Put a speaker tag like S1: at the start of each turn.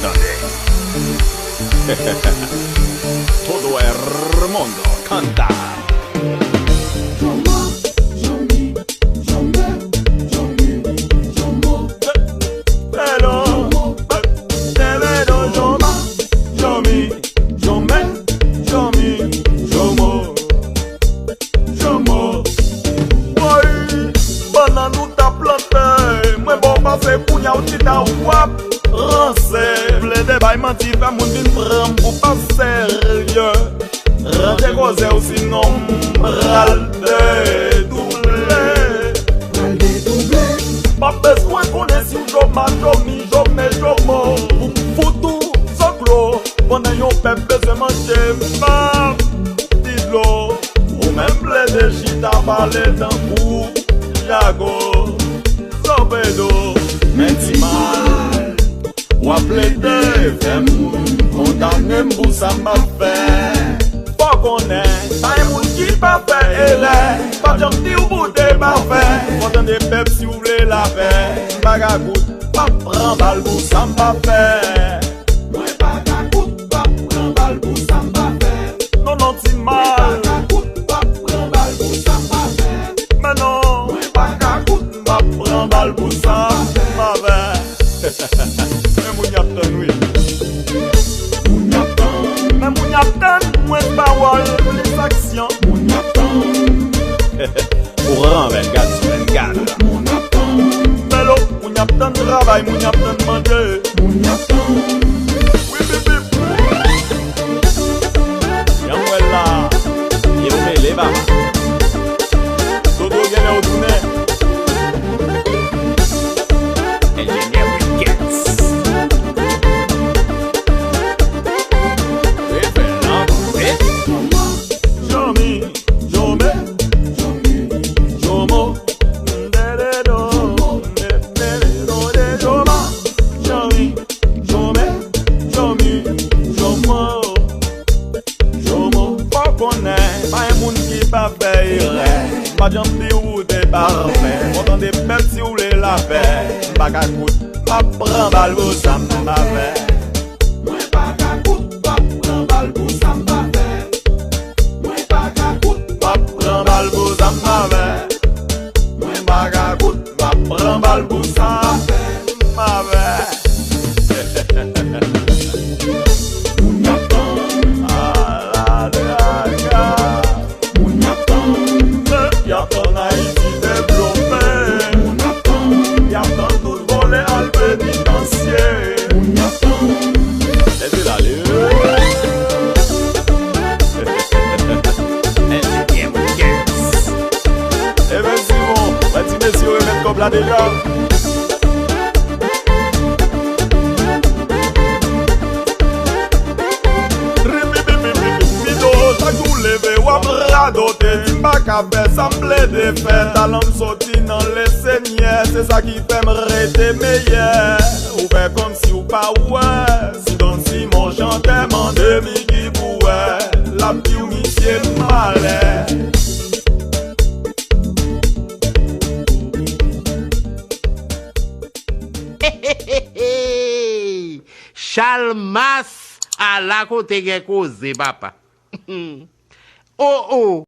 S1: Tande. Todo el mundo canta.
S2: Menti pa moun vin pran pou pa serye Rante koze ou sinon pral de double Pa bezwen konen si ou joma, jomi, jome, jomo Ou foutou, soklo Ponen yon pep bezwen manje ma Didlo Ou men ple de chita pale dan kou Jago, sobedo Menti mal Ou aplete fè moun, kondane mbou sa mba fè Fò konen, ta yon moun ki pa fè elè Pa jom di ou boute pa fè Kontan de pep si ou vle la fè Baga gout, pa pran bal bou sa mba fè Mwen baga gout, pa pran bal bou sa mba fè Non non ti mal Mwen baga gout, pa pran bal bou sa mba fè Men non Mwen baga gout, pa pran bal bou sa mba fè Mwen parol, les actions
S1: Moun yaptan Pour ren 24/24
S2: Moun yaptan Melo, moun yaptan travay, moun yaptan manje Moun yaptan Oui, bip
S1: Yan mwen la Yon me leva
S2: Todo gene ou toune
S1: Engineer Wickets
S2: Pa jom di ou de parfè Kontan de pep si ou le la fè Baka kout, pa pran bal bou sa mba fè Mwen baka kout, pa pran bal bou sa mba fè Mwen baka kout, pa pran bal bou sa mba fè Mwen baka kout, pa pran bal bou sa mba fè La déjà Baka fè samble de fè Talan soti nan le sènyè Se sa ki fè m rete meyè Ou fè kom si ou pa ouè Si don si mon chante mande mi ki pouè La pi ou mi siè malè
S3: Chalmas à la côté de cause, papa. Oh oh.